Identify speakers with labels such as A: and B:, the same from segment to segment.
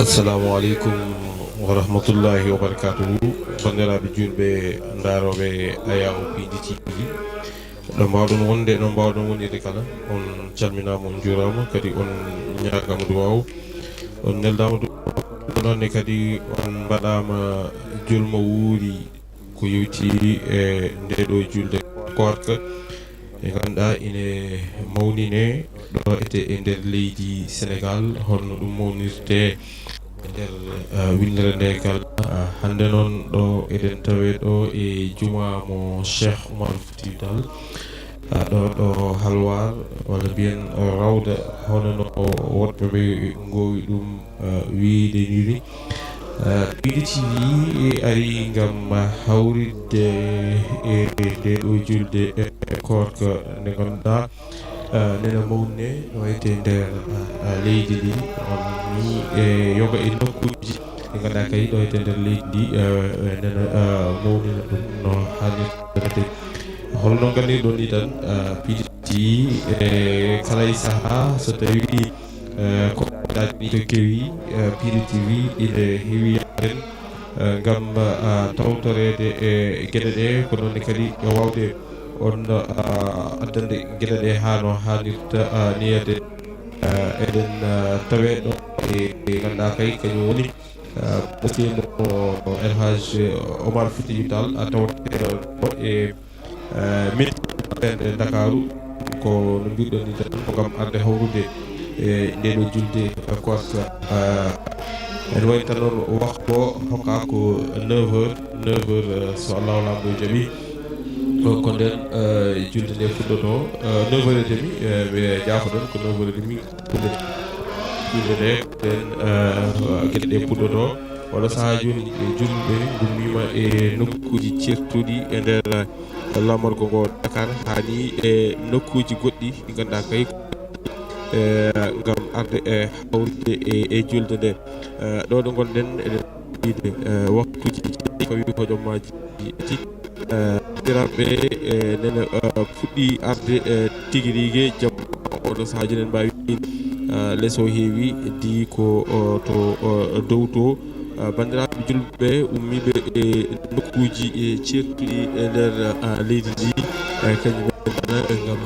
A: assalamu aleykum wa rahmatullahi wa barakatuhu. bandiraɓe julɓe daroɓe Ayaw PDTV ɗo mbawɗon wonde ɗo mbawɗon wonirde kala on calminama on jurama kadi on ñagama duwaw on neldama nonne kadi on mbaɗama julmo wuuri ko yewtiri e ndeɗo julde korka e ganduɗa ine mawnine ɗo ete e nder leydi Sénégal honno ɗum mawnirte nder windere nde kala hande noon ɗo eɗen tawe ɗo e juma mo Cheikh Oumar Foutiyou Tall ɗo halwar walla mbiyen rawda hono no woɗɓe ɓe gowi ɗum wiide ni PDTV ari gam hawridde e ndeɗo julde korka nde ganduɗa nena mawne wayte nder leydi ndi on ni e yoga e nokkuji ɗi ganduɗa kay ɗo ete nder leydi ndi nena mawnina ɗum no hannirde holno gandirɗon ni tan PDTV e kala e saaha so tawi koɗaɗi to kewi PDTV ine heewi yaden gam tawtorede e gueɗe ɗe ko noonne kadi e wawde on addande gueɗe ɗe ha no hannirta niyede eɗen tawe ɗo e ganduɗa kay kañum woni ɓoftimo El Hadj Oumar Foutiyou Tall tawteɗo ɗo e métiɗe Dakaru ko no mbiɗon ni tan ko gam arde hawrude e ndeɗo julde korka ene wayi tan noon waktu hokka ko 9h so Allah lamɗo jaaɓi ko nden julde nde fuɗɗoto 9h30 ɓe jaafoɗon ko 9h30 julde nde nden gueɗe ɗe puɗɗoto walla saaha joni julɓe gummima e nokkuji certuɗi e nder lamorgo ngo Dakar hani e nokkuji goɗɗi ɗi ganduɗa kay gam arde e hawride e julde nde ɗo ɗo gonɗen eɗen wiide waktuji fawi hojommaji eti ɗiraɓe nene fuɗɗi arde tigui rigui jaam oɗo saaha joni en mbawi lees o heewi di ko to dow to bandiraɓe julɓe ummiɓe e nokkuji certuɗi e nder leydi ndi kañum gam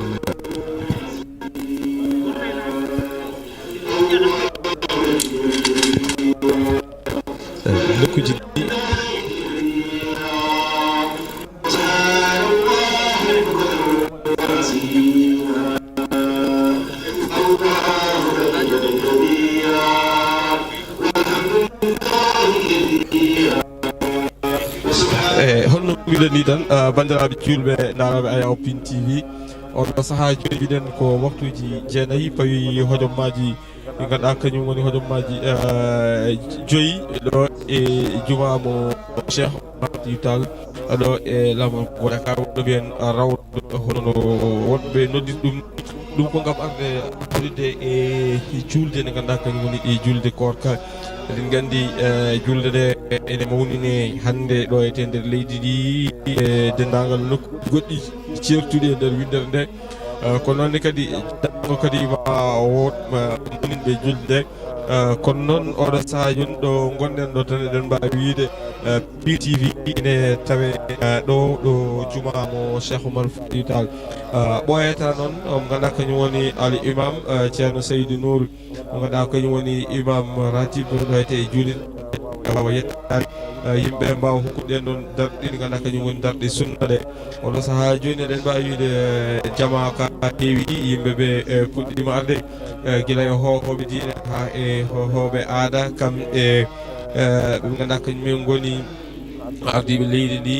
A: nokkuji ɗi holno mbiɗen ni tan bandiraɓe julɓe daraɓe Ayaw PDTV oɗo saaha joni mbiɗen ko waktuji jeenayyi pawi hojommaji ɗi ganduɗa kañum woni hojommaji joyyi ɗo e juma mo Cheikh Oumar Foutiyou Tall ɗo e lamo mo Dakar woɗɗo mbiyen rawdo hono wonɓe noddir ɗum ko gam arde hawride e julde nde ganduɗa kañum woni e julde korka eɗen gandi julde nde ene mawnine hande ɗo ete nder leydi ndi e dendagal nokku goɗɗi certuɗi e nder windere nde kono noonne kadi jango kadi ma wonɓe julde nde kono noon oɗo saaha joni ɗo gonɗen ɗo tan eɗen mbawi wiide PDTV ine tawe ɗo juma mo Cheikh Oumar Foutiyou Tall ɓoyata noon mo ganduɗa kañum woni Ali Imam ceerno Seydou Nour mo ganduɗa kañum woni imam ratib ɗo ete e juulde wawa yettade yimɓe mbawa hokkude ɗen ɗon darɗe ɗi ganduɗa kañum woni darɗe sunna ɗe oɗo saaha joni eɗen mbawi wiide jama ka heewi yimɓeɓe puɗɗima arde guila e hohoɓe diine ha e hohoɓe aada kam e ɓe ganduɗa kañumen goni ardiɓe leydi ndi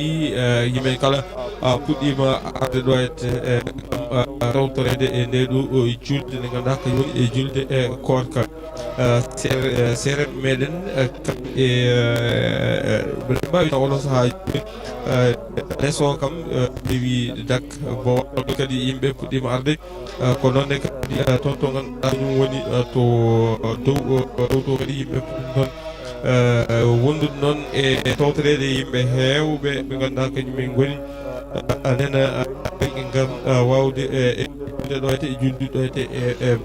A: yimɓe kala puɗɗima arde ɗo e tawtorede e ndeɗo julde nde ganduɗa kañum woni e julde e korka sereɓe meɗen kam e mbeɗa mbawi oɗo saaha leeso kam dewi dak bo waɗɗo kadi yimɓe puɗɗima arde ko noonne kadi toon to ganduɗa kañum woni to dow to kadi yimɓe puɗɗima toon wondude noon e tawtorede yimɓe hewɓe ɓe ganduɗa kañumen goni nena ngam wawde ɗo ete julɗi ɗo ete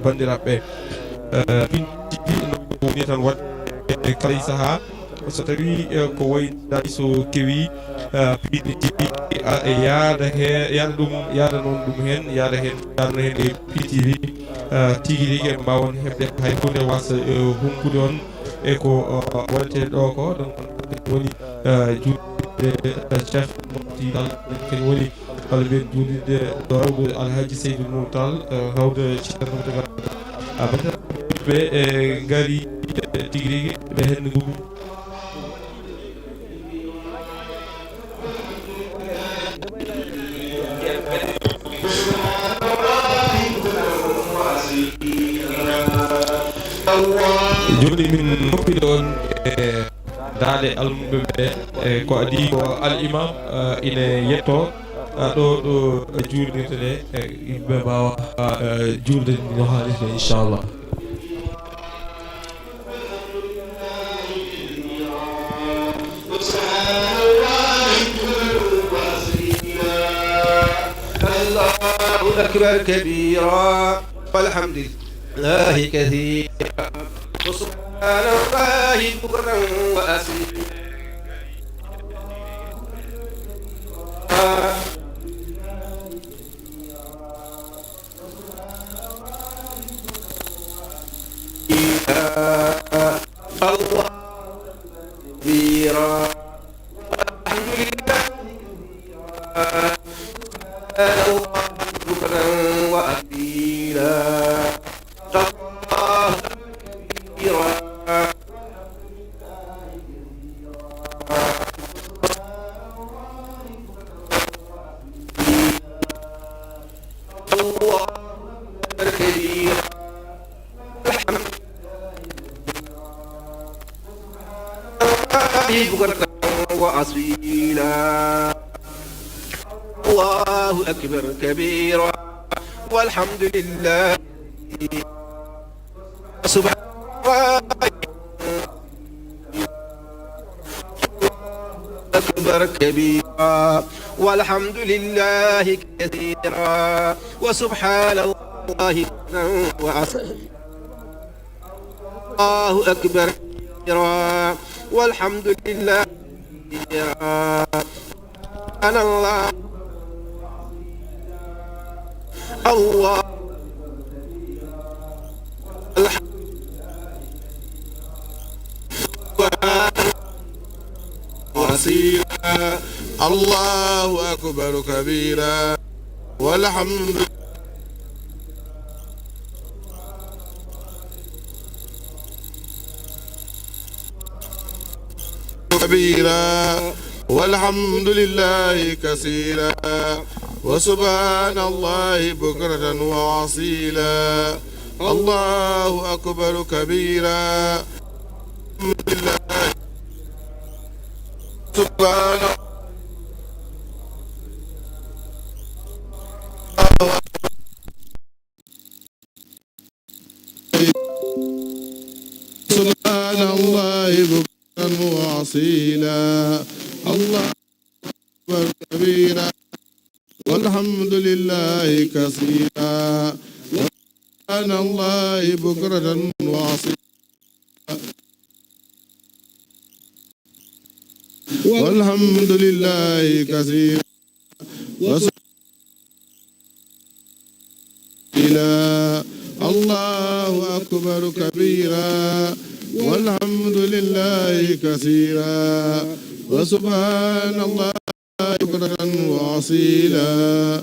A: bandiraɓe no woni tan wadde kala saaha so tawi ko waydani so kewi PDTV yaada noon ɗum hen yaada hen e PTV tigui rigui en mbawon hebde hay hunde wasa hunkude on e ko waɗete ɗo ko donc woni julde chef mofti dal kañum woni walla mbiyen julde ɗo rawde alhaji Seydou Nour Tall rawde ceerno ɓe gaari tigui rigui ɓe hen gumi joni min moftiɗo on dade almuɓe ɓe ko adi ko al imam ina yetto ɗo juurnirde nde yimɓe mbawa juurde no haalirde inchallah.
B: الله أكبر كبيرا والحمد لله كثيرا وسبحان الله بكرا وأصيلا الله كبيرا والحمد لله بكرا وأصيلا الله كبيرا الله كبيرا الحمد لله بكرة وأصيلا الله أكبر كبيرا والحمد لله سبحان الله أكبر كبيرا والحمد لله كثيرا وسبحان الله وأصيلا الله أكبر كبيرا والحمد لله كثيرا أنا الله الله
C: وسيلا الله أكبر كبيرا والحمد كبيرا والحمد لله كثيرا وسبحان الله بكرة وأصيلا الله أكبر كبيرا الحمد لله سبحان سبحان الله بكرة وأصيلا الله أكبر كبيرا والحمد لله كثيرا وسبحان الله بكرة وأصيلا والحمد لله كثيرا الله أكبر كبيرا والحمد لله كثيرا وسبحان الله بكرة وأصيلا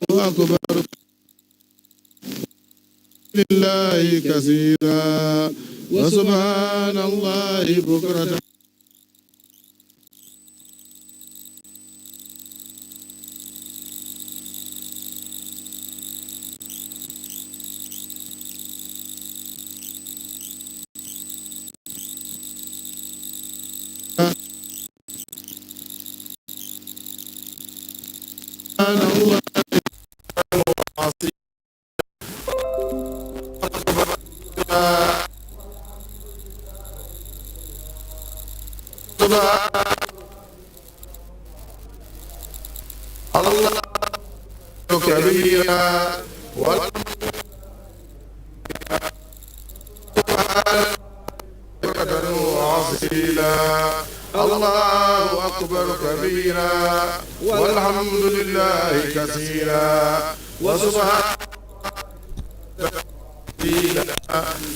C: الله أكبر لله كثيرا وسبحان الله بكرة كبيرا وعصيلا الله أكبر كبيرا والحمد لله كثيرا وسبحان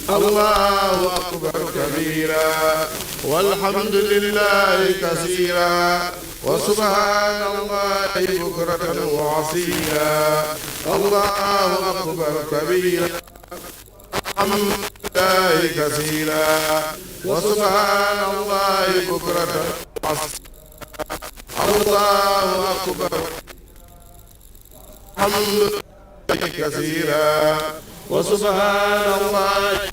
C: الله أكبر كبيرا والحمد لله كثيرا وسبحان الله بكرة وعصيلا الله أكبر كبيرا والحمد لله كثيرا وسبحان الله بكرة وعصيلا الله أكبر الحمد لله كثيرا وسبحان الله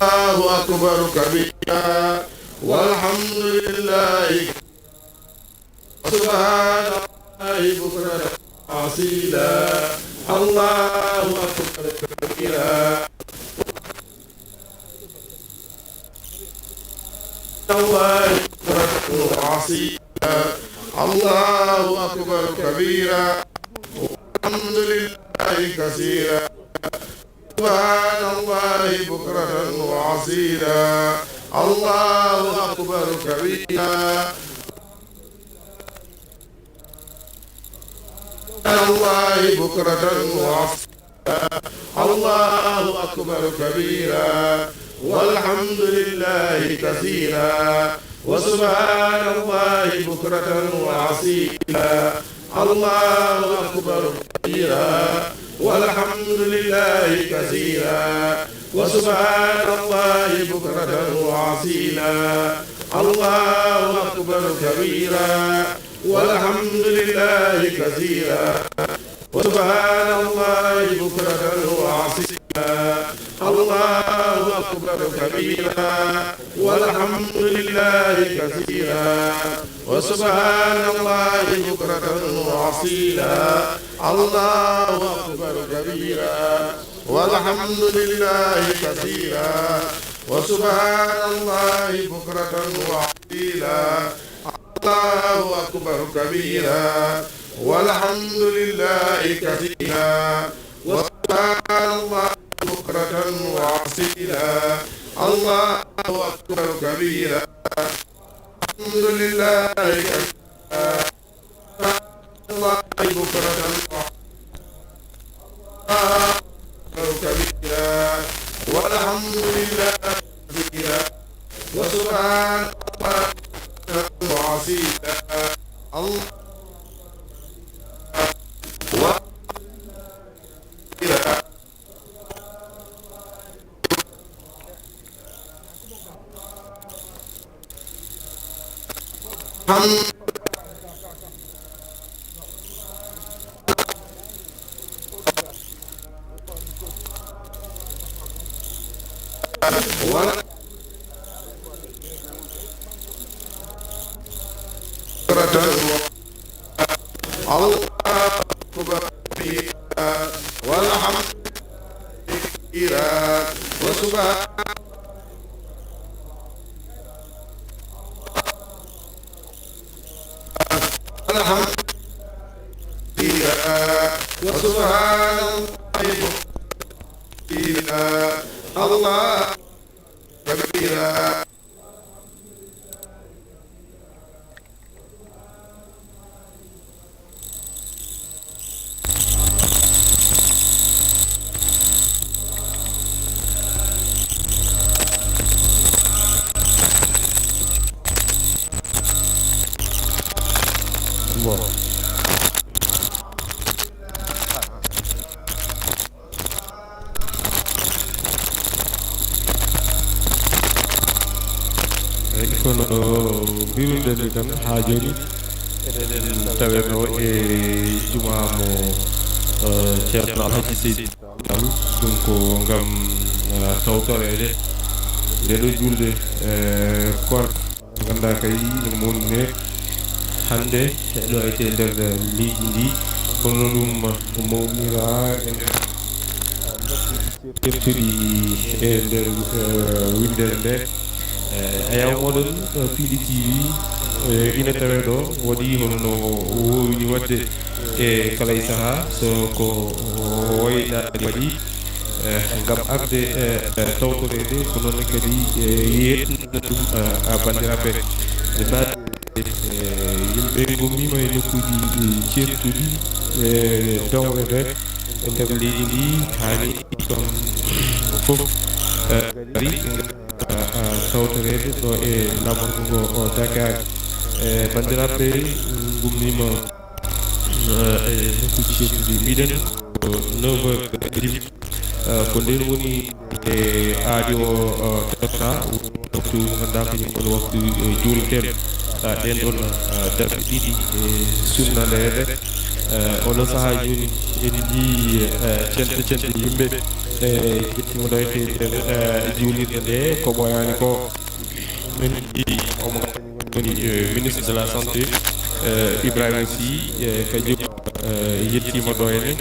C: الله أكبر كبيرا والحمد لله سبحان الله بكرة أصيلا الله أكبر كبيرا الله بكرة أصيلا الله أكبر كبيرا والحمد لله كثيرا سبحان الله بكرة وعصيلا الله أكبر كبيرا الله بكرة وعصيلا الله أكبر كبيرا والحمد لله كثيرا وسبحان الله بكرة وعصيلا الله أكبر كبيرا والحمد لله كثيرا وسبحان الله بكرة وعصيلا الله أكبر كبيرا والحمد لله كثيرا وسبحان الله بكرة وعصيلا الله أكبر كبيرا والحمد لله كثيرا وسبحان الله بكرة وعصيلا الله أكبر كبيرا والحمد لله كثيرا وسبحان الله بكرة وعصيلا الله أكبر كبيرا والحمد لله كثيرا وسبحان الله بكرة وعصيلا الله أكبر كبيرا الحمد لله كثيرا الله بكرة كبيرا والحمد لله كثيرا وسبحان الله وعصيلا الله
A: kono biruɗen tan ha joni eɗen taweno e jumamo ceerno alhaji seydi al ɗum ko gam tawtorede nde ɗo julde korka ganduɗa kay no mawni hande ɗo ete nder leydi ndi kono ɗum mawnira e nder certuɗi e nder windere nde ayaw moɗon Pili TV ina tawe ɗo waɗi hono wowini wadde e kala e saaha so ko woyɗaɗi waɗi ngam arde tawtorede ko noon kadi yetna ɗum bandiraɓe ɓe mbaɗi yimɓe gummima e nokkuji certuɗi dawre nde e nder leydi ndi hani ɗon fof gari tawtorede ɗo e lamorgo ngo Dakar bandiraɓe gummima e nokkuji certuɗi mbiɗen ko 9h ko nden woni e aadi o totta waktu ganduɗa kañum woni waktu juuleten ɗen ɗon darɗe ɗiɗi e sunnanede oɗo saaha joni en jii cente yimɓe e ƴettimo ɗoyte nder juulirde nde ko ɓoyani ko min jii omo woni ministre de la santé Ibrahima Sy kañum yettima ɗo henne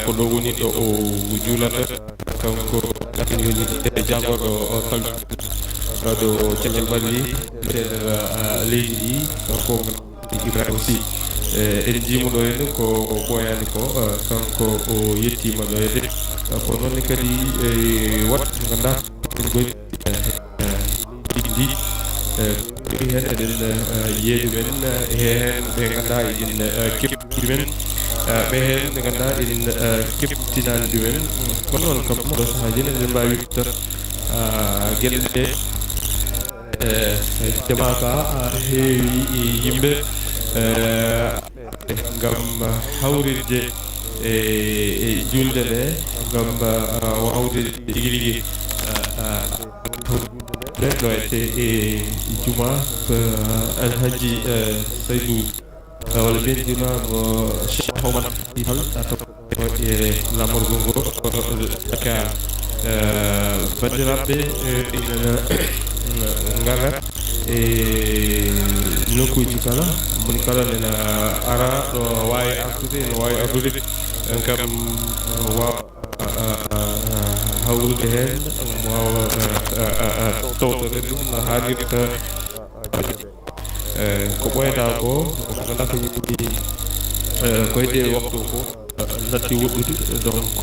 A: ko ɗo woni ɗo o juulata kanko woni janggoɗo ɗo Thiel Balli nder leydi ɗi ko Ibrahima Sy en jiimo ɗo henne ko ɓoyani ko kanko o yettima ɗo henne ko noon kadi wat ganduɗa goy ɗiɗi hen eɗen yeeɗu men hen ɓe ganduɗa eɗen keɓɗi men ɓe hen ɓe ganduɗa eɗen keɓtinani ɗumen kono noon kam ɗo saahaji eɗen mbawi wittat gueɗe ɗe jamaka heewi yimɓe ngam hawrirde e julde nde ngam wawde tigui rigui ɗo ete e juma alhaji Saydou walla ɓendinamo Cheikh Omar Hal e lamorgo ngo Dakar bandiraɓe ina gara e nokkuji kala moni kala nena ara ɗo wawi artude no wawi artude kam wawa hawrude hen wawa tawtorde ɗum no hannirta ko ɓoyata ko ko ganduɗa ko yiɗi koyde waktu ko natti woɗɗude donc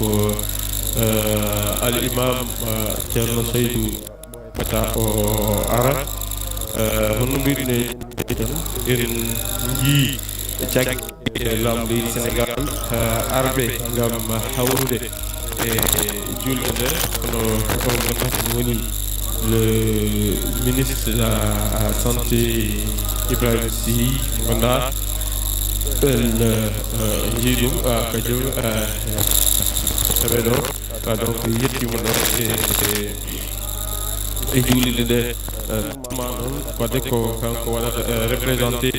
A: al imam ceerno Saydou ata o ara hono mbiɗne tan en jii caggue laamu leydi Sénégal arɓe ngam hawrude e julde nde kono ganduɗa ko woni le ministre de la santé Ibrahima Sy ganduɗa en jii ɗum kañum tawe ɗo donc yettimo ɗo e juulide nde ma noon wadde ko kanko waɗata représenté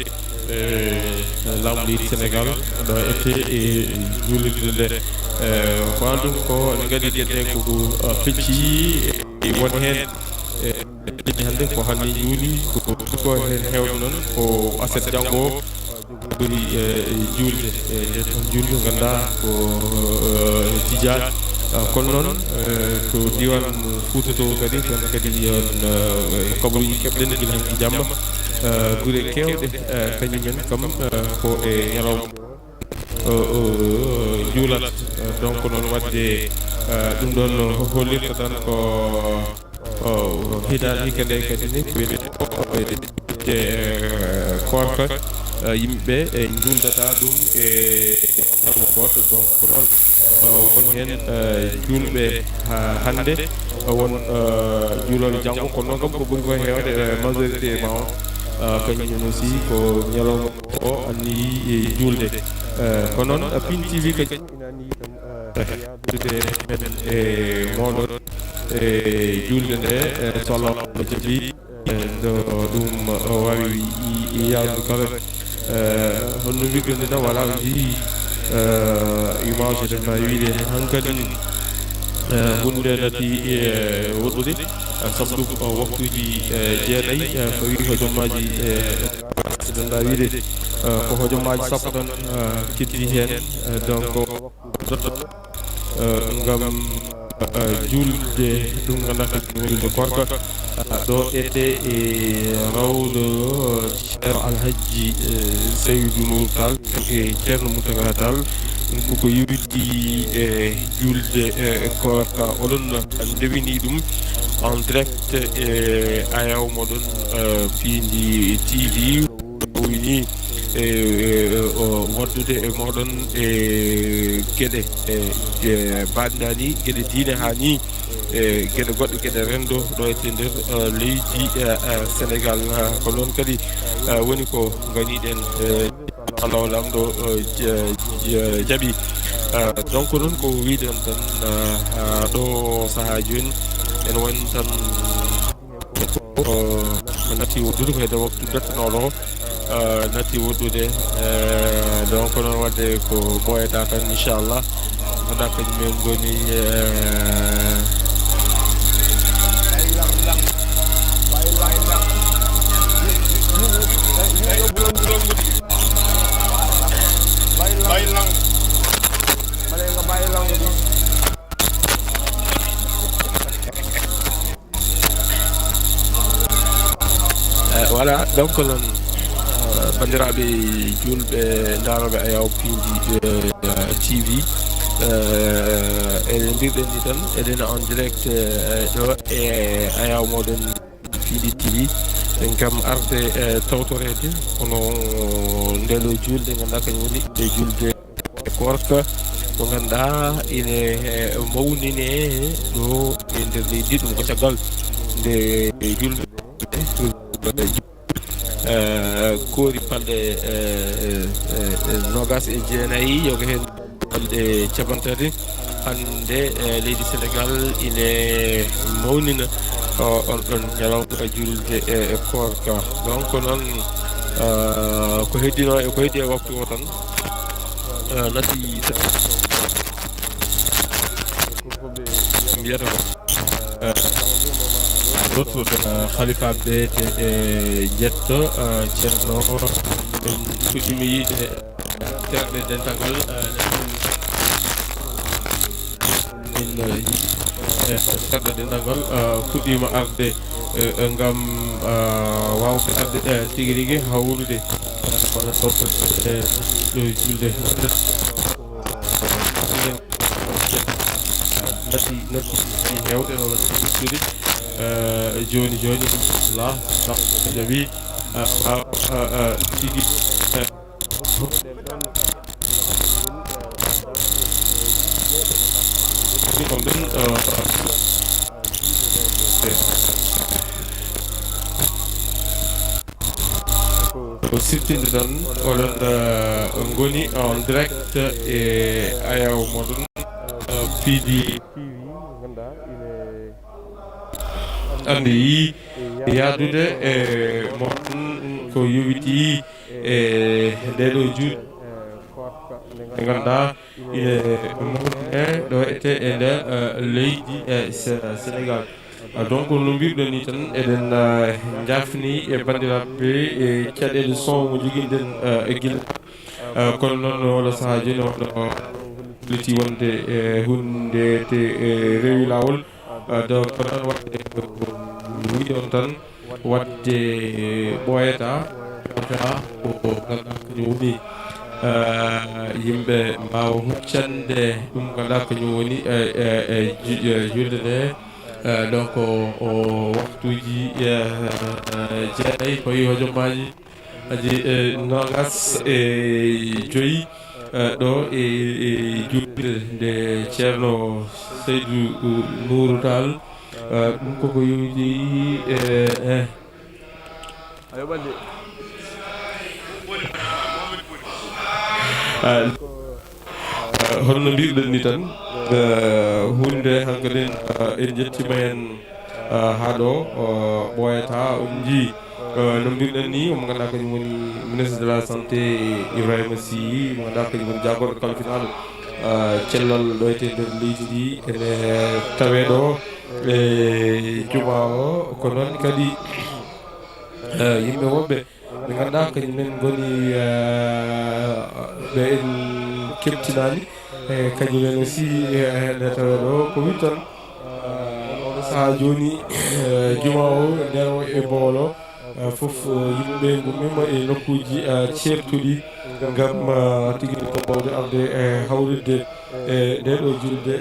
A: laamu leydi Sénégal ɗo ete e juulirde nde wandum ko ne gadi ɗeɗe ko pecci e won hen hande ko hanni juuli ko hen hewde noon ko aset janggo ɓuri juulde e ton julde ganduɗa ko tijat kono noon ko diwan Fouta to kadi ton kadi yon kabaruji keɓɗen guila hanki jamma guure kewɗe kañumen kam ko e ñalawma juulat donc noon wadde ɗum ɗon hollirta tan ko hiɗaɗi kadi kadi ni ko wiyete korka yimɓeɓe e juldata ɗum e goto donc ko ɗon won hen julɓe hande won juuloɓe janggo kono noon kam ko ɓuuri ko hewde majorité ma o kañum aussi ko ñalawma o anni julde kono noon Pin TV kadi inani yadude men e moɗon e julde nde so Allah jaaɓi ndo ɗum wawi yawde kala honno wiggande tan wala jii image tan ma wiide hankkadi hunde nati woɗɗude saabu ɗum waktuji jeeɗayi fawi hojommaji ganduɗa wiide ko hojommaji sappo tan keddi hen donc dottat ngam julde ɗum ganduɗa kañum julde korka ɗo ete e rawɗo ceerno alhaji Seydou Nour Tall e ceerno Moutaga Tall ɗum koko yewiti e julde korka oɗon ndewini ɗum en direct e ayaw moɗon Pindi TV wini waddude e moɗon e gueɗe banɗani gueɗe diine ha ni e gueɗe goɗɗe gueɗe rendo ɗo ete nder leydi Sénégal ko noon kadi woni ko ganiɗen Allah lamɗo jaaɓi donc noon ko wiɗen tan ɗo saaha joni en woni tan natti woddude ko hedde waktu dattanoɗo natti woddude donc noon wadde ko ɓoyata tan inchallah ganduɗa kañumen goni voilà donc noon bandiraɓe julɓe daroɓe ayaw Pindi TV eɗen mbirɗen ni tan eɗen en direct ɗo e ayaw moɗon Pindi TV gam arde tawtorede hono ndelo julde ganduɗa kañum woni e julde korka mo ganduɗa ine mawnine ɗo e nder leydi ɗum ko caggal nde julde koori balɗe nogas e jeenayyi yoga hen balɗe capantati hande leydi Sénégal ine mawnina on ɗon ñalawma julde e korka donc noon ko heddino e ko heddi e waktu o tan natti mbiyata ko rottude khalifaɓe e jetto ceerno en fuɗɗimi yiide terɗe dental terɗe dental ngal fuɗɗima arde ngam wawde arde tigui rigui hawrude ɗo julde natti hewɗe noon stude joni Allah jaɓi tigi ɗum ɗon ko siftinde tan oɗon goni en direct e ayaw moɗon Pindi ande yi yadude e moɗon ko yowiti e ndeɗo juuɗe ɓe ganduɗa ine mawne ɗo ete e nder leydi Sénégal donc no mbirɗen ni tan eɗen jafni e bandiraɓe e caɗele son mo joguiɗen e guila kono noon wala saaha joni wonɗo leti wonde hunde te rewi lawol donc noon wadde wiɗi on tan wadde ɓoyata ko ganduɗa kañum woni yimɓe mbawa huccande ɗum ganduɗa kañum woni julde nde donc o waktuji jeenayyi fawi hojommaji aji nogas e joyyi ɗo e julde nde ceerno Seydou Nourou Tall ɗum koko yowiti holno mbirɗen ni tan hunde hankkadi en jettima hen ha ɗo ɓoyata on jii no mbirɗen ni omo ganduɗa kañum woni ministre de la santé Ibrahima Sy mo ganduɗa kañum woni jagorɗo kalfinaɗo cellal ɗo ete nder leydi ndi ene tawe ɗo e juma o ko noon kadi yimɓe woɓɓe ɓe ganduɗa kañumen goni ɓe en keptinani kañumen aussi nde tawe ɗo ko wi tan oɗo sahaa joni juma o nder o e Bowlo fof yimɓe gummima e nokkuji certuɗi ngam tigui ko bawde arde hawride ɗeɗo julde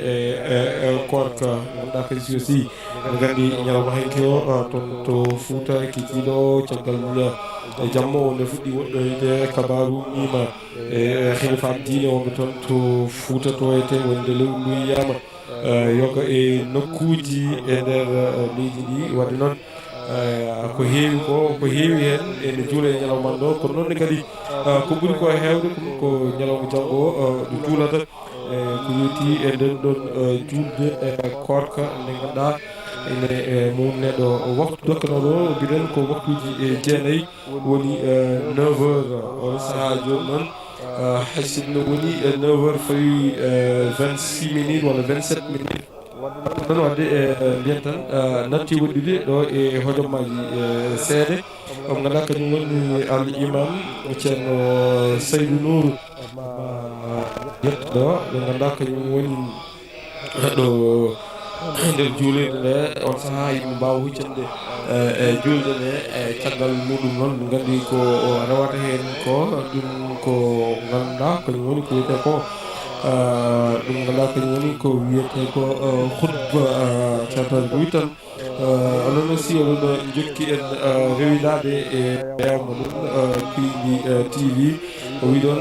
A: korka ganduɗa kadi aussi ne gandi ñalawma hanki o toon to Fouta Kikiɗo caggal jamma o nde fuɗɗi woɗɗoyde kabaru mima khalifa diine wonɓe toon to Fouta to ete wonde lewru ndu yiyama yoga e nokkuji e nder leydi ndi wadde noon ko heewi ko heewi hen ene juula e ñalawman ɗo kono noon kadi ko ɓuuri ko hewde ko ñalawma janggo ɗo juulata ko yetti e nden ɗon julde korka nde ganduɗa ene mum neɗɗo waktu dokkanoɗo mbiɗen ko waktuji jeenayyi woni 9h on saaha joni noon haysino woni 9h fawi 26 minutes walla 27 minutes noon wadde mbiyen tan natti woɗɗude ɗo e hojommaji seeɗa on ganduɗa kañum woni al imam ceerno Saydou Nourou yettoɗo ɓe ganduɗa kañum woni ɗo nder juulirde nde on saaha yimɓe mbawa huccande julde nde caggal muɗum noon ɓe gandi ko rewata hen ko ɗum ko ganduɗa kañum woni ko wiyete ko ɗum ganduɗa kañum woni ko wiyete ko khutba ceertaji ko wi tan onon aussi oɗon jokki en rewidade e ɓeyama ɗum Kuyɗi TV o wi ɗon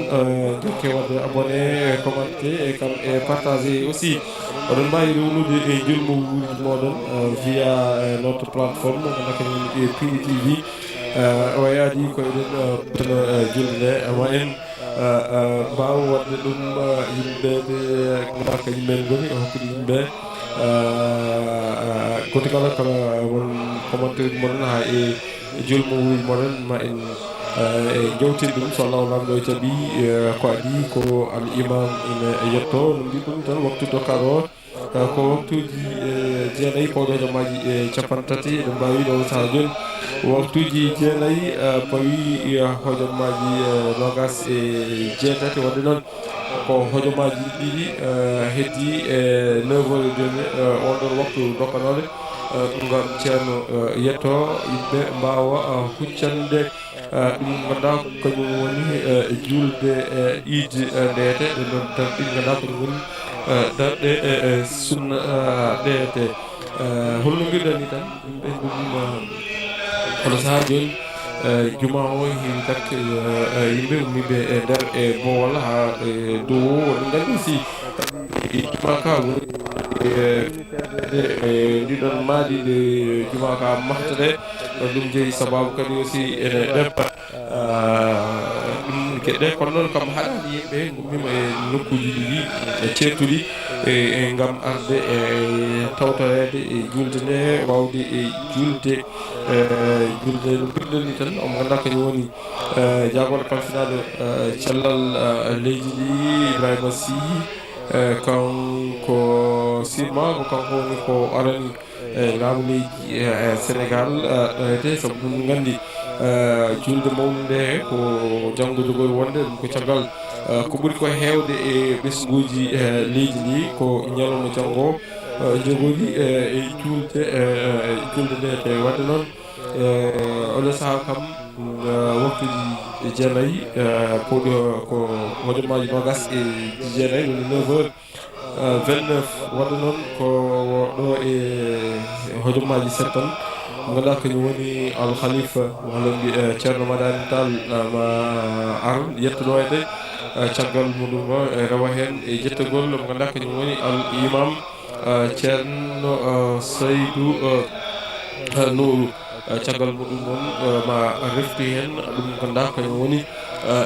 A: jokke wadde abonné commenté e kam e partagé aussi oɗon mbawi rewnude e julmoji moɗon via notre plateforme ganduɗa kañum woni Kuyɗi TV o yaadi ko eɗen tana julde nde ma en mbawa wadde ɗum yimɓeɓe ganduɗa kañumen goni e hokkude yimɓe goto kala kala won commentaire moɗon ha e julmo wuuji moɗon ma en jewtin ɗum so Allah lamɗo jaaɓi ko adi ko al imam ina yetto no mbi ɗum tan waktu dokkaro ko waktuji jeenayyi pawɗo hojommaji capantati eɗen mbawi ɗo saaha joni waktuji jeenayyi pawi hojommaji nogas e jeetati wadde noon ko hojommaji ɗiɗi heddi e 9h joni on ɗon waktu dokkanoɗe ɗum gam ceerno yetto yimɓe mbawa huccande ɗum ganduɗa kañum woni julde iide ndeyete ɗe noon tan ɗin ganduɗa kañum woni darɗe sunna ɗeyete holno mbiɗen ni tan yimɓe ɗum hono saaha joni juma o heewi takke yimɓe ummiɓe e nder e Bowal ha dow oɗon gandi aussi juma ka woni ndiɗon maadi nde juma ka mahtade ɗum jeeyi sababu kadi aussi ene ɗeppa ɗum gueɗe kono noon kam haɗani yimɓe gummima e nokkuji ɗiɗi e certuɗi e gam arde e tawtorede e julde nde wawde e julde julde no mbiɗen ni tan omo ganduɗa kañum woni jagorɗo kalfinaɗo cellal leydi ndi Ibrahima Sy kanko sirma ko kanko woni ko arani laamu leydi Sénégal ɗoyete saabu ɗum gandi julde mawnude nde ko janggo jogori wonde ɗum ko caggal ko ɓuuri ko hewde e ɓesguji leydi ndi ko ñalawma janggo jogori e julde nde te wadde noon oɗo saaha kam waktuji jeenayyi pawɗi ko hojommaji nogas e jeenayyi woni 9h 29 wadde noon ko ɗo e hojommaji settan ganduɗa kañum woni al khalifa walla mbi ceerno Madani Tall ma ar yettoɗoyde caggal muɗum o rewa hen e jettogol mo ganduɗa kañum woni al imam ceerno Saydou Nourou caggal muɗum noon ma refti hen ɗum ganduɗa kañum woni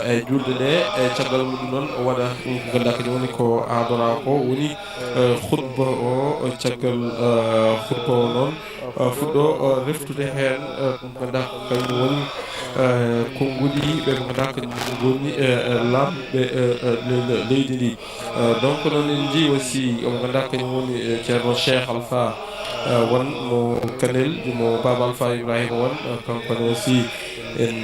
A: e julde nde e caggal muɗum noon o waɗa ɗum ko ganduɗa kañum woni ko adora ko woni khutba o caggal khutba o noon fuɗɗo reftude hen ɗum ganduɗa kañum woni konnguli ɓe mo ganduɗa kañum goni lamɓe leydi ndi donc noon en jii aussi omo ganduɗa kañum woni ceerno Cheikh Alpha won mo Kanel mo Baba Alpha Ibrahima won kankone aussi en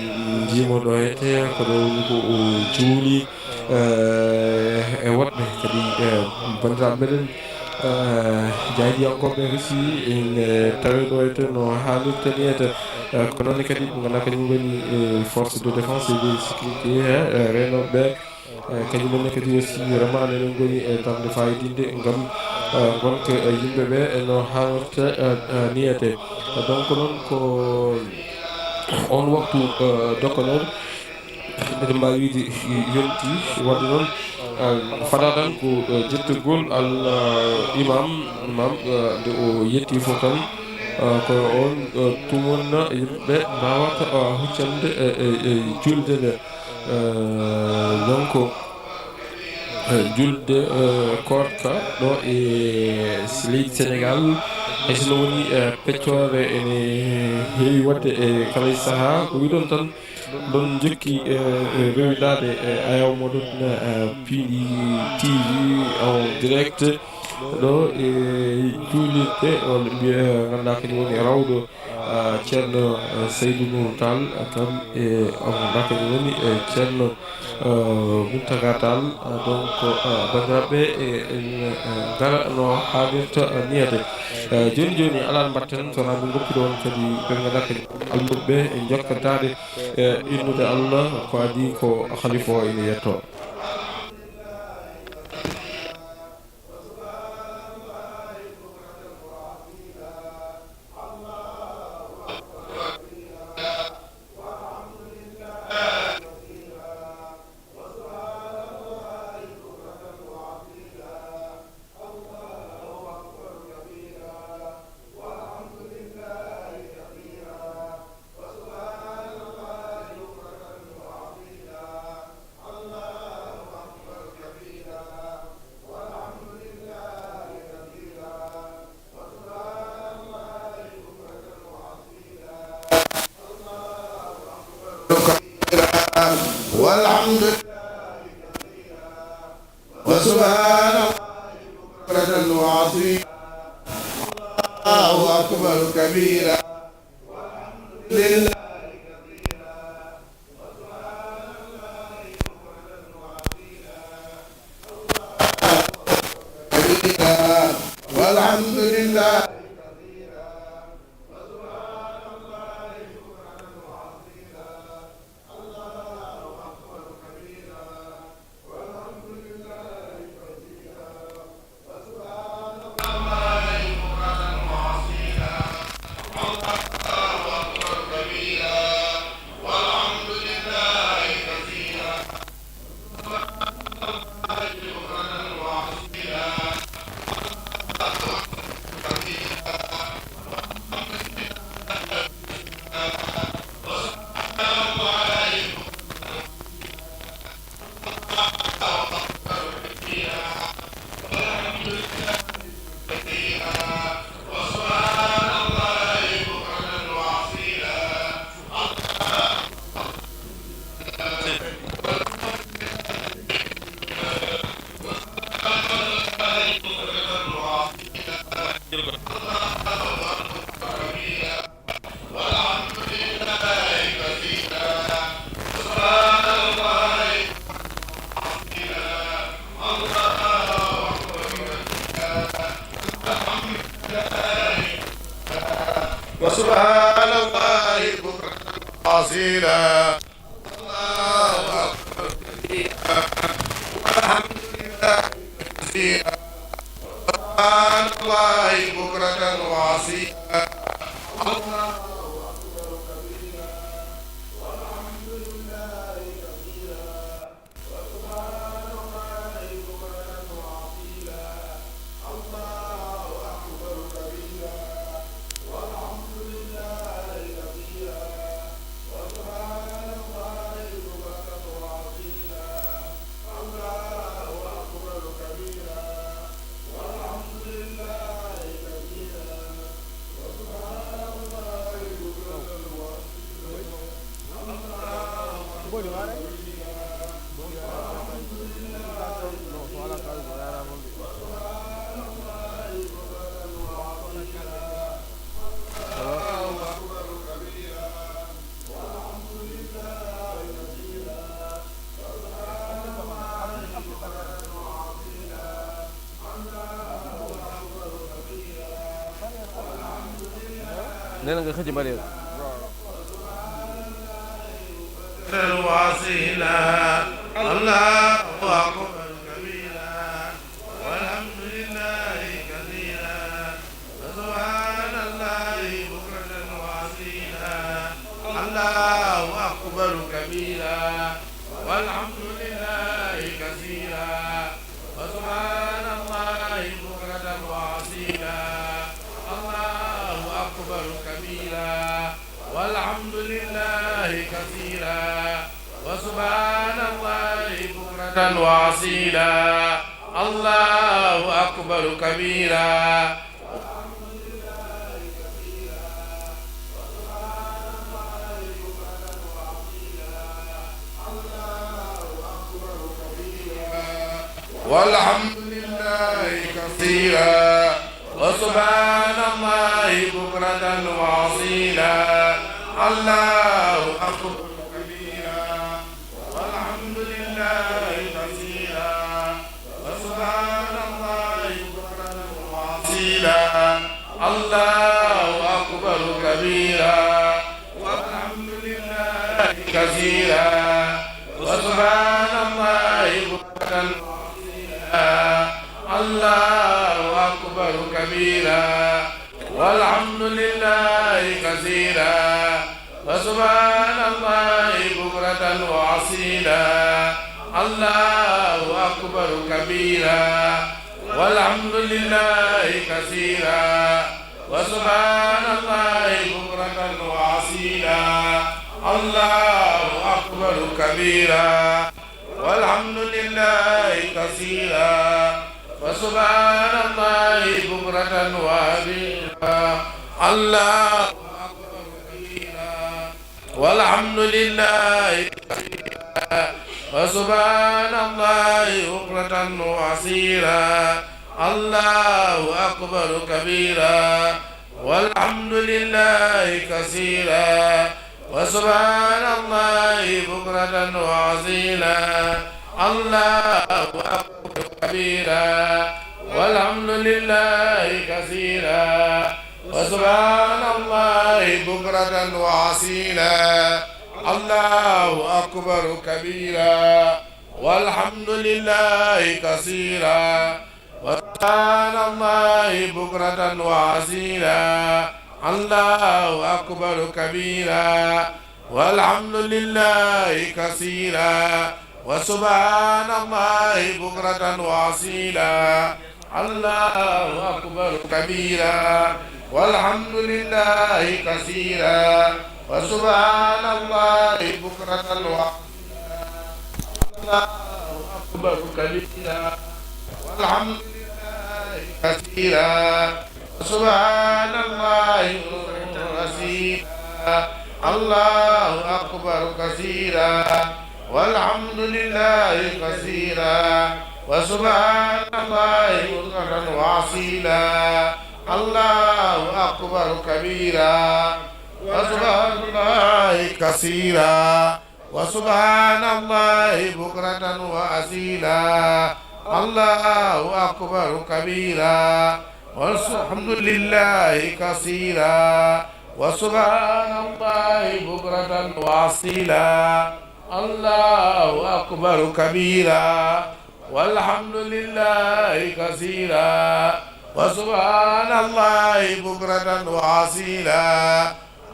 A: jiimo ɗo hete koɗo woni ko o juuli
D: e woɗɓe kadi bandiraɓe meɗen jaydiyankoɓe aussi ene tawiɗo ete no haalirta ni ete ko noon kadi ɓe ganduɗa kañum woni force de défense et de sécurité renoɓeɓe kañumen kadi aussi remane eɗen goni e darde fayidinde gam gonka yimɓeɓe no haalirta niyete donc noon ko on waktu dokka noon eɗen mbawi wiide yonti wadde noon fada tan ko jettirgol imam nde o yetti fof tan ko on tumonna yimɓeɓe mbawata huccande julde nde donc julde korka ɗo e leydi Sénégal hay sono woni peccore ene heewi wadde e kala saaha ko wiɗon tan ɗon jokki rewidade ayaw moɗon piiɗi TV en direct ɗo e juulirde on mbiya ganduɗa kañum woni rawɗo ceerno Seydou Nourou Tall kam e ganduɗa kañum woni ceerno Mountaga Tall donc bandiraɓe en gara no haalirta niyete joni joni ala mbatten sona min goppiɗo on kadi ɓe ganduɗa kadi almuɓe e jokkatade innude Allah ko adi ko khalifa o ene yetto
C: والحمد وسبحان الله وعظيم الله أكبر كبيرا لله والحمد لله وسبحان الله بكرة أصيلا الله أكبر والحمد لله كثيرا سبحان الله بكرة وأصيلا
B: nee na nga xëcc bari
C: الوصيلة الله أكبر كبيرا والحمد لله كثيرا سبحان الله بكرة وأصيلا الله أكبر كبيرا والحمد لله كثيرا وسبحان الله بكرة وأصيلا الله أكبر كبيرا والحمد لله كثيرا وسبحان الله بكرة وأصيلا الله أكبر كبيرا والحمد لله كثيرا وسبحان الله بكرة وأصيلا الله أكبر كبيرا والحمد لله كثيرا وسبحان الله بكرة وأصيلا الله أكبر كبيرا والحمد لله كثيرا وسبحان الله بكرة الله أكبر كبيرا والحمد لله كثيرا وسبحان الله بكرة وأصيلا الله أكبر كبيرا والحمد لله كثيرا وسبحان الله بكرة وأصيلا الله أكبر كبيرا والحمد لله كثيرا وسبحان الله بكرة وأصيلا الله أكبر كبيرا والحمد لله كثيرا وسبحان الله بكرة وأصيلا الله أكبر كبيرا والحمد لله كثيرا وسبحان الله بكرة وأصيلا الله أكبر كبيرا والحمد لله كثيرا وسبحان الله بكرة وأصيلا الله أكبر كبيرا والحمد لله كثيرا وسبحان الله بكرة وأصيلا الله أكبر كبيرا والحمد لله كثيرا وسبحان الله بكرة وأصيلا الله أكبر كبيرا والحمد لله كثيرا وسبحان الله بكرة وأصيلا الله أكبر كبيرا والحمد لله كثيرا سبحان الله وأصيلا الله أكبر كثيرا والحمد لله كثيرا وسبحان الله بكرة وأصيلا الله أكبر كبيرا وسبحان الله كثيرا وسبحان الله بكرة وأصيلا الله أكبر كبيرا والحمد لله كثيرا وسبحان الله بكرة وأصيلا الله أكبر كبيرا والحمد لله كثيرا وسبحان الله بكرة وأصيلا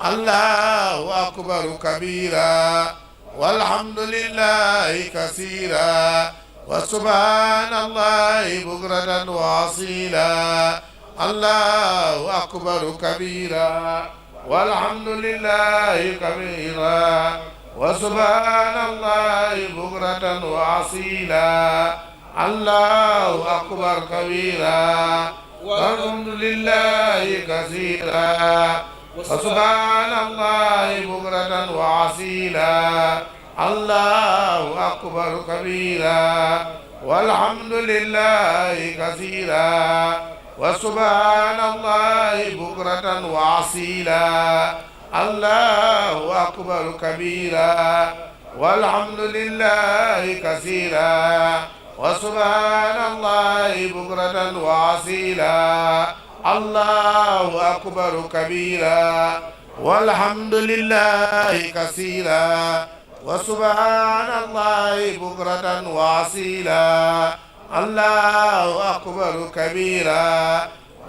C: الله أكبر كبيرا والحمد لله كثيرا وسبحان الله بكرة وأصيلا الله أكبر كبيرا والحمد لله كبيرا وسبحان الله بكرة وأصيلا الله أكبر كبيرا والحمد لله كثيرا وسبحان الله بكرة وأصيلا الله أكبر كبيرا والحمد لله كثيرا وسبحان الله بكرة وأصيلا الله أكبر كبيرا والحمد لله كثيرا وسبحان الله بكرة وأصيلا الله أكبر كبيرا والحمد لله كثيرا وسبحان الله بكرة وأصيلا الله أكبر كبيرا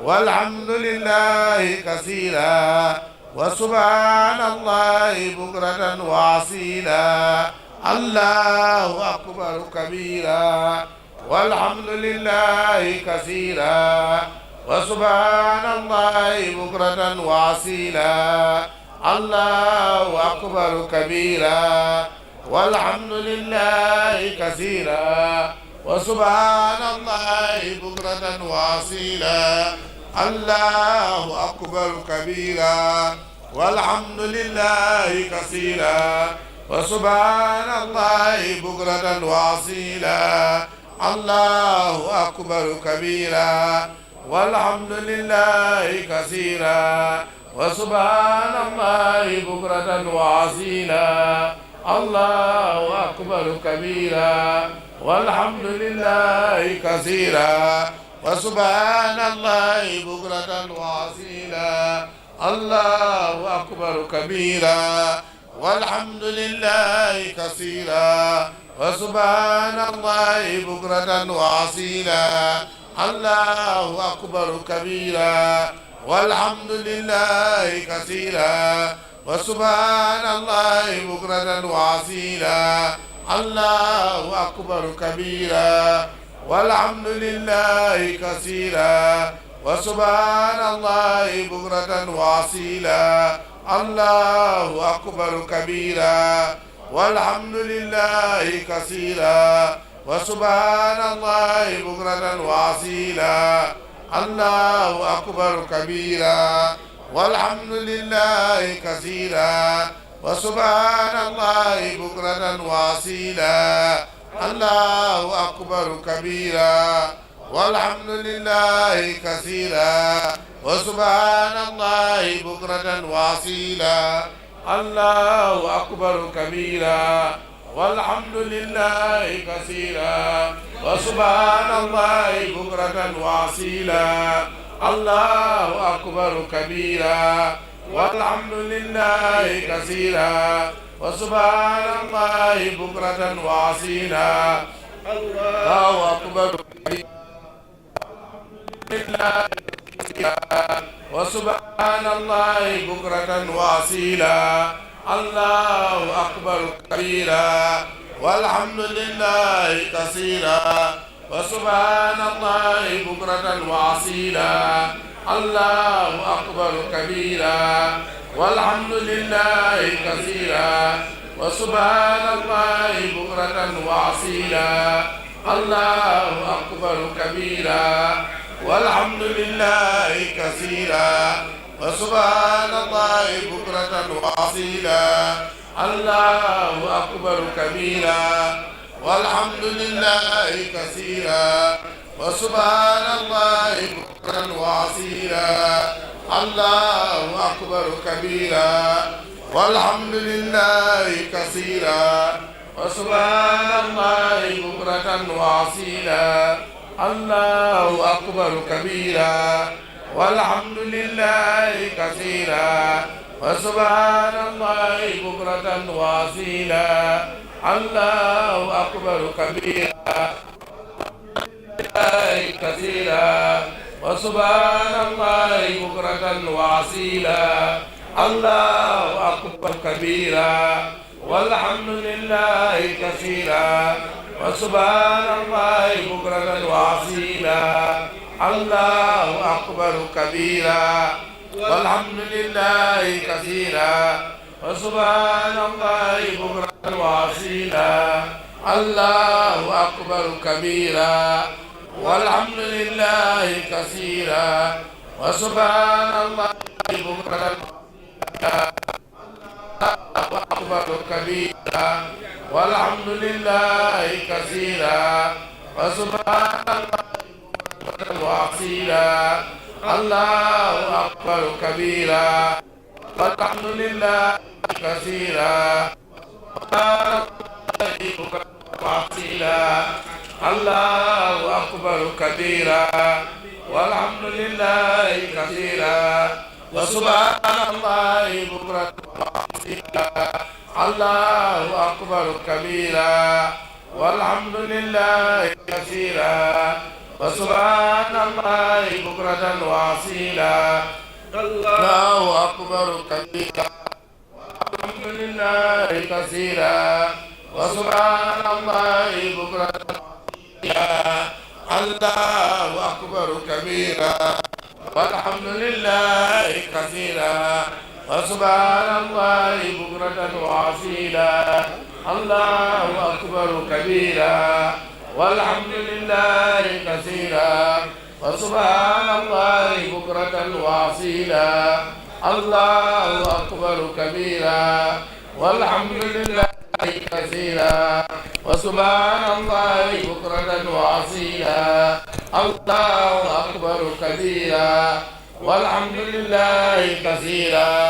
C: والحمد لله كثيرا وسبحان الله بكرة وأصيلا الله أكبر كبيرا والحمد لله كثيرا وسبحان الله بكرة وأصيلا الله أكبر كبيرا والحمد لله كثيرا وسبحان الله بكرة وأصيلا الله أكبر كبيرا والحمد لله كثيرا وسبحان الله بكرة وأصيلا الله أكبر كبيرا والحمد لله كثيرا وسبحان الله بكرة وأصيلا الله أكبر كبيرا والحمد لله كثيرا وسبحان الله بكرة وأصيلا الله أكبر كبيرا والحمد لله كثيرا وسبحان الله بكرة وأصيلا الله أكبر كبيرا والحمد لله كثيرا وسبحان الله بكرة وأصيلا الله أكبر كبيرا والحمد لله كثيرا وسبحان الله بكرة وأصيلا الله أكبر كبيرا والحمد لله كثيرا وسبحان الله بكرة وأصيلا الله أكبر كبيرا والحمد لله كثيرا وسبحان الله بكرة وأصيلا الله أكبر كبيرا والحمد لله كثيرا وسبحان الله بكرة وأصيلا الله أكبر كبيرا والحمد لله كثيرا وسبحان الله بكرة وأصيلا الله أكبر كبيرا والحمد لله كثيرا وسبحان الله بكرة وأصيلا الله أكبر كبيرا وسبحان الله بكرة وأصيلا الله أكبر كبيرا والحمد لله كثيرا وسبحان الله بكرة وأصيلا الله أكبر كبيرا والحمد لله كثيرا وسبحان الله بكرة وأصيلا الله أكبر كبيرا والحمد لله كثيرا وسبحان الله بكرة وأصيلا الله أكبر كبيرا والحمد لله كثيرا وسبحان الله بكرة وأصيلا الله أكبر كبيرا والحمد لله كثيرا وسبحان الله بكرة وأصيلا الله أكبر كبيرا والحمد لله كثيرا وسبحان الله بكرة وأصيلا الله أكبر كبيرا كثيرا وسبحان الله بكرة وأصيلا الله أكبر كبيرا والحمد لله كثيرا وسبحان الله بكرة وأصيلا الله أكبر كبيرا والحمد لله كثيرا وسبحان الله بكرة وأصيلا الله أكبر كبيرا والحمد لله كثيرا وسبحان الله بكرة أكبر كبيرا والحمد لله كثيرا وسبحان الله وأصيلا الله أكبر كبيرا والحمد لله كثيرا وأصيلا الله أكبر كبيرا والحمد لله كثيرا وسبحان الله بكرة وأصيلا الله أكبر كبيرا والحمد لله كثيرا وسبحان الله بكرة وأصيلا الله أكبر كبيرا والحمد لله كثيرا وسبحان الله بكرة وأصيلا الله أكبر كبيرا والحمد لله كثيرا وسبحان الله بكرة وأصيلا الله أكبر كبيرا والحمد لله كثيرا وسبحان الله بكرة وأصيلا الله أكبر كبيرا والحمد لله كثيرا وسبحان الله بكرة وأصيلا الله أكبر كبيرا والحمد لله كثيرا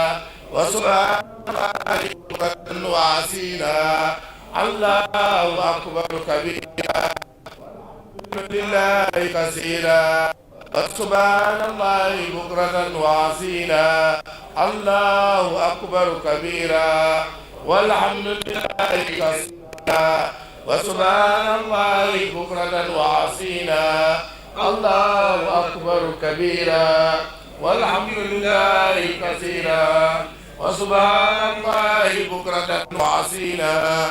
C: وسبحان الله بكرة وأصيلا الله أكبر كبيرا والحمد لله كثيرا وسبحان الله بكرة وأصيلا الله أكبر كبيرا والحمد لله كثيرا وسبحان الله بكرة وأصيلا الله أكبر كبيرا والحمد لله كثيرا وسبحان الله بكرة وأصيلا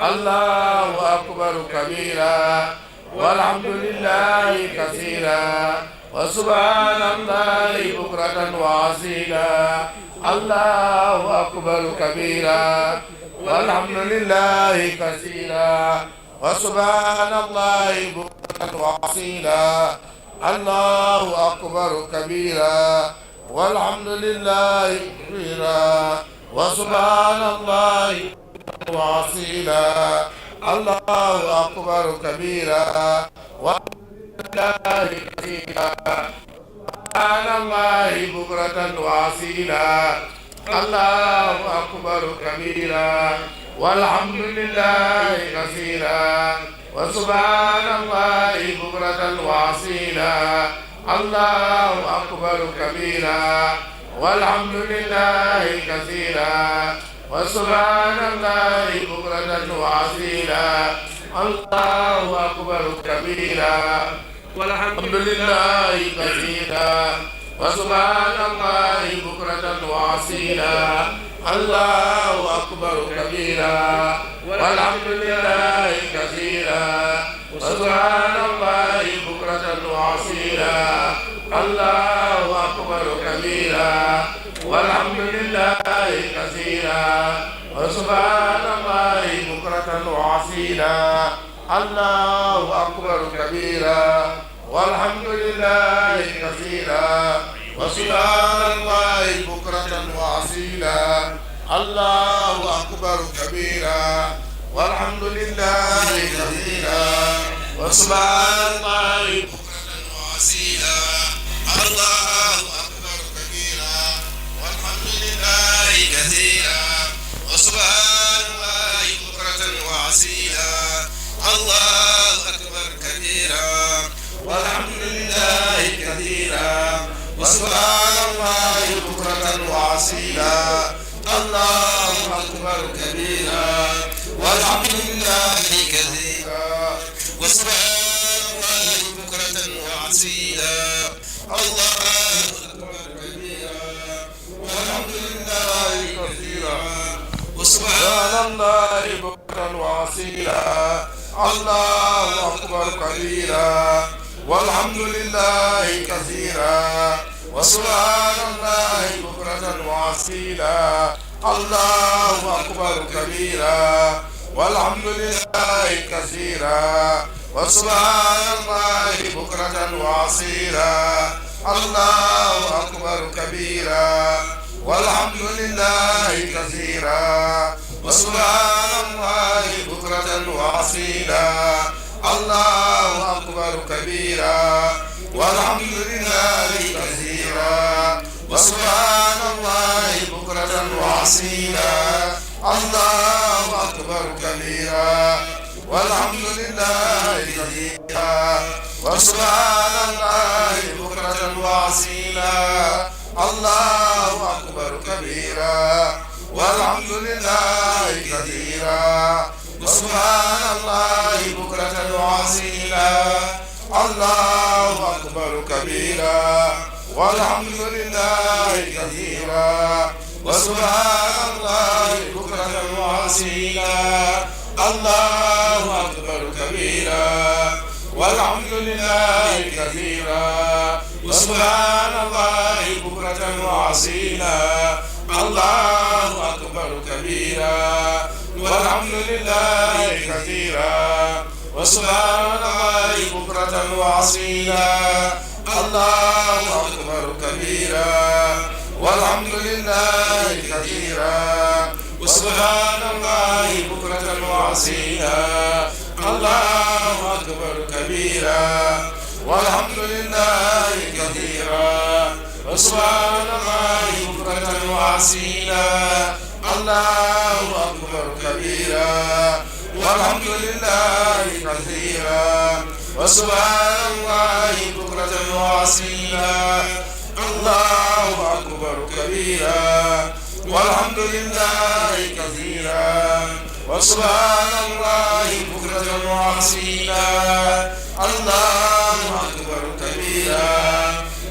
C: الله أكبر كبيرا والحمد لله كثيرا وسبحان الله بكرة وأصيلا الله أكبر كبيرا والحمد لله كثيرا وسبحان الله بكرة وأصيلا الله أكبر كبيرا والحمد لله كثيرا وسبحان الله وأصيلا الله أكبر كبيرا والحمد لله كثيرا سبحان الله بكرة وأصيلا الله أكبر كبيرا والحمد لله كثيرا وسبحان الله بكرة وأصيلا الله أكبر كبيرا والحمد لله كثيرا وسبحان الله بكرة وأصيلا الله أكبر كبيرا والحمد لله كثيرا وسبحان الله بكرة وأصيلا الله أكبر كبيرا والحمد لله كثيرا وسبحان الله بكرة وأصيلا الله أكبر كبيرا والحمد لله كثيرا وسبحان الله بكرة وأصيلا الله أكبر كبيرا والحمد لله كثيرا وسبحان الله بكرة وأصيلا الله أكبر كبيرا والحمد لله كثيرا وسبحان الله بكرة وأصيلا الله أكبر كبيرا والحمد لله كثيرا وسبحان الله بكرة وأصيلا الله أكبر كبيرا والحمد لله كثيرا وسبحان الله بكرة وأصيلا الله أكبر كبيرا والحمد لله كثيرا وسبحان الله بكرة وأصيلا الله أكبر كبيرا والحمد لله كثيرا وسبحان الله بكرة وأصيلا الله أكبر كبيرا والحمد لله كثيرا وسبحان الله بكرة وأصيلا الله أكبر كبيرا والحمد لله كثيرا وسبحان الله بكرة وأصيلا الله أكبر كبيرا والحمد لله كثيرا وسبحان الله بكرة وأصيلا الله أكبر كبيرا والحمد لله كثيرا وسبحان الله بكرة وأصيلا الله أكبر كبيرا والحمد لله كثيرا كبيرا وسبحان الله بكرة وأصيلا الله أكبر كبيرا والحمد لله كثيرا وسبحان الله بكرة وأصيلا الله أكبر كبيرا والحمد لله كثيرا وسبحان الله بكرة وأصيلا الله أكبر كبيرا والحمد لله كثيرا وسبحان الله بكرة وأصيلا الله أكبر كبيرا والحمد لله كثيرا وسبحان الله بكرة وأصيلا الله أكبر كبيرا والحمد لله كثيرا وسبحان الله بكرة وأصيلا الله أكبر كبيرا والحمد لله كثيرا وسبحان الله بكرة وأصيلا الله أكبر كبيرا والحمد لله كثيرا وسبحان الله بكرة وأصيلا الله أكبر كبيرا والحمد لله كثيرا وسبحان الله بكرة وأصيلا الله أكبر كبيرا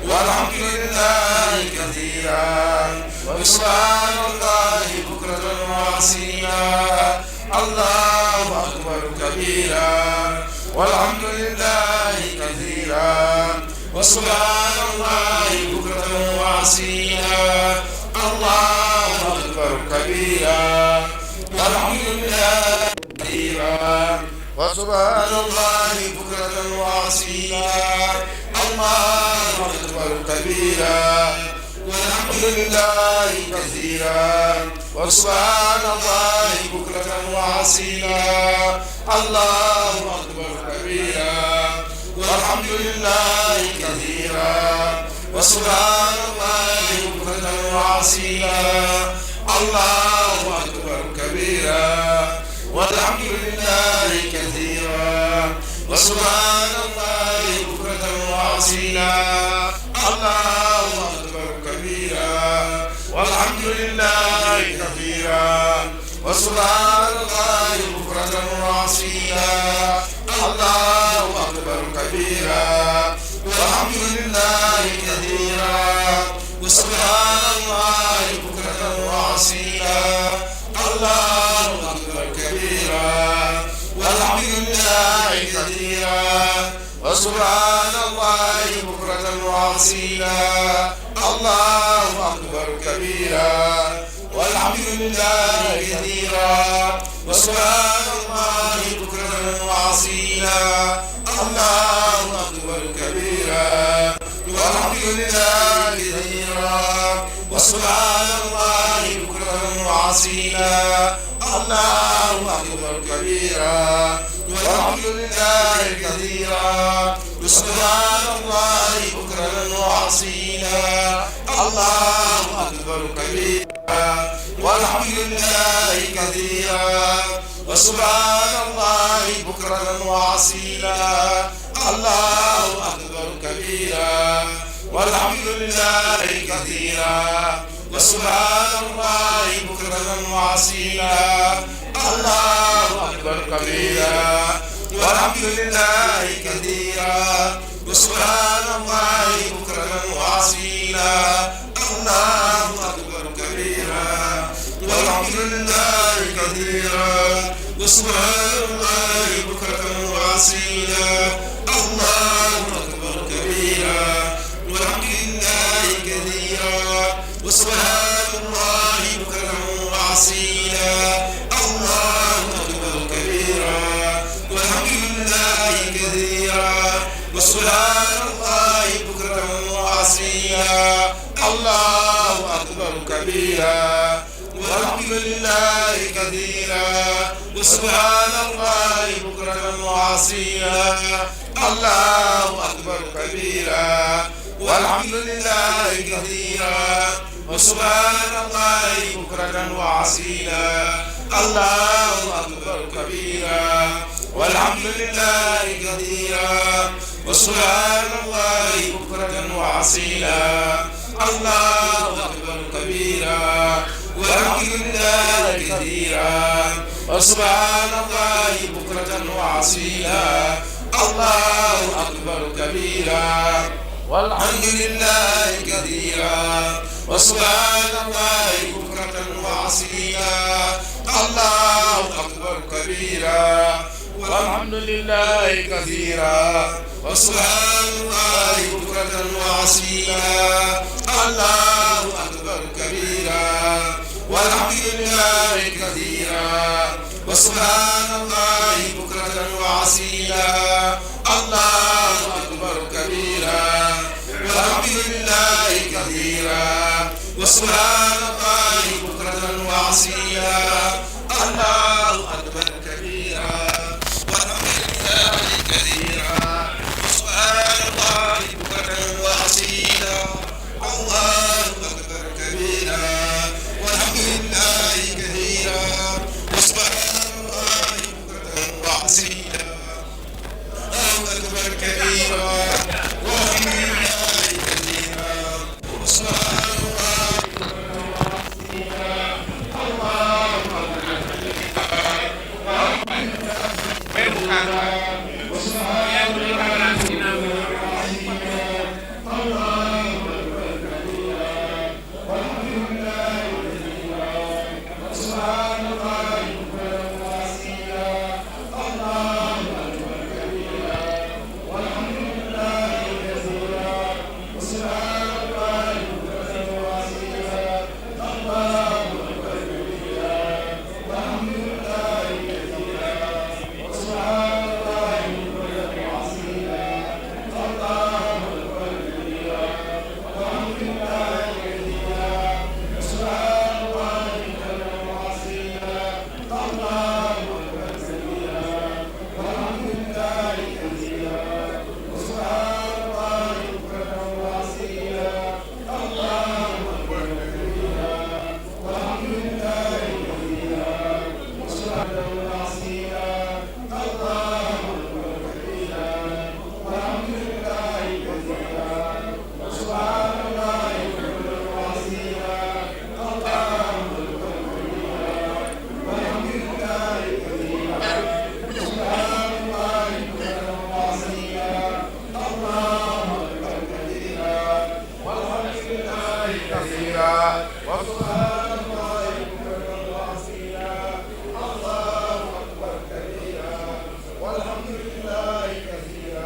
C: والحمد لله كثيرا وسبحان الله بكرة وأصيلا الله أكبر كبيرا والحمد لله كثيرا وسبحان الله بكرة وأصيلا الله أكبر كبيرا والحمد لله كثيرا وسبحان الله بكرة وأصيلا الله أكبر كبيرا والحمد لله كثيرا وسبحان الله بكرة وأصيلا الله أكبر كبيرا والحمد لله كثيرا وسبحان الله بكرة وأصيلا الله أكبر كبيرا والحمد لله كثيرا وسبحان الله بكرة وأصيلا الله أكبر كبيرا والحمد لله كثيرا وسبحان الله بكرة وأصيلا الله أكبر كبيرا والحمد لله كثيرا وسبحان الله بكرة وأصيلا الله أكبر كبيرا والحمد لله كثيرا وسبحان الله بكرة وأصيلا الله أكبر كبيرا والحمد لله كثيرا وسبحان الله بكرة وأصيلا الله أكبر كبيرا والحمد لله كثيرا وسبحان الله بكرة وأصيلا الله أكبر كبيرا والحمد لله كثيرا وسبحان الله بكرة وأصيلا الله أكبر كبيرا والحمد لله كثيرا وسبحان الله بكرة وأصيلا الله أكبر كبيرا والحمد لله كثيرا وسبحان الله بكرة وأصيلا الله أكبر كبيرا والحمد لله كثيرا وسبحان الله بكرة وأصيلا الله أكبر كبيرا والحمد لله كثيرا وسبحان الله بكرة وأصيلا الله أكبر كبيرا والحمد لله كثيرا وسبحان الله بكرة وأصيلا الله أكبر كبيرا والحمد لله كثيرا وسبحان الله بكرة وأصيلا الله أكبر كبيرا والحمد لله كثيرا وسبحان الله بكرة وأصيلا الله أكبر كبيرا والحمد لله كثيرا وسبحان الله بكرة وأصيلا الله أكبر كبيرا والحمد لله كثيرا وسبحان الله بكرة وأصيلا الله أكبر كبيرا والحمد لله كثيرا وسبحان الله بكرة وأصيلا الله أكبر كبيرا والحمد لله كثيرا وسبحان الله بكرة وأصيلا الله أكبر كبيرا والحمد لله كثيرا وسبحان الله بكرة وأصيلا الله أكبر كبيرا والحمد لله كثيرا وسبحان الله بكرة وأصيلا الله أكبر كبيرا والحمد لله كثيرا وسبحان الله بكرة وأصيلا الله أكبر كبيرا والحمد لله كثيرا وسبحان الله بكرة وأصيلا الله أكبر كبيرا والحمد لله كثيرا وسبحان الله بكرة وأصيلا الله أكبر كبيرا والحمد لله كثيرا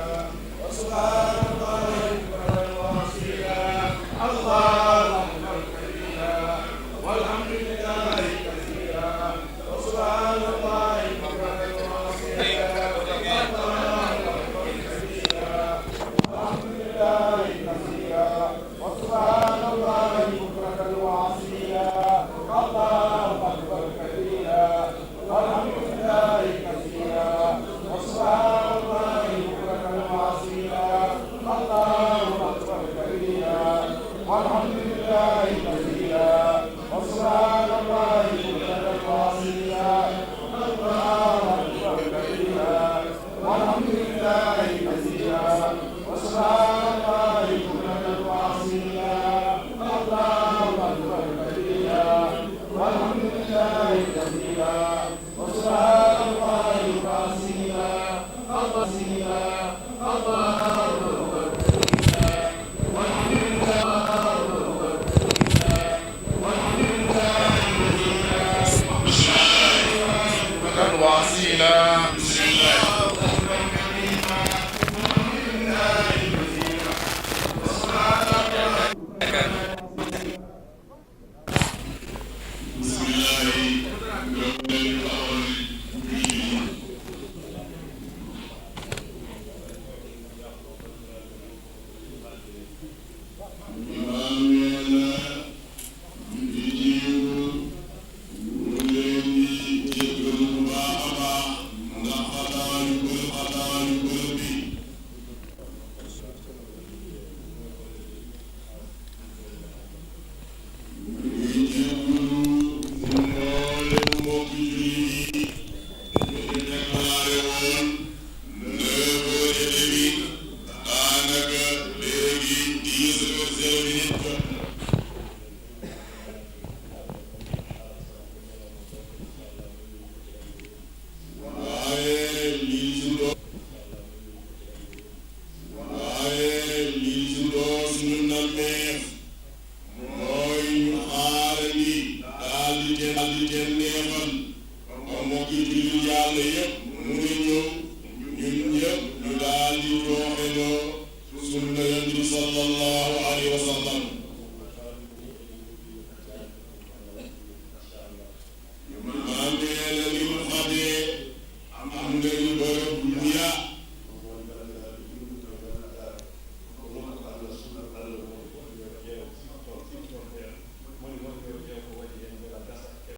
C: وسبحان الله والحمد لله كثيرا وسبحان
E: suñu nammeef mooy ñu xaarandi daal di leen neexal ba mbokki jullit yàlla yëpp mu ngi ñëw ñun ñëpp ñu daal di jooxeloo sunna Yonent bi sallallahu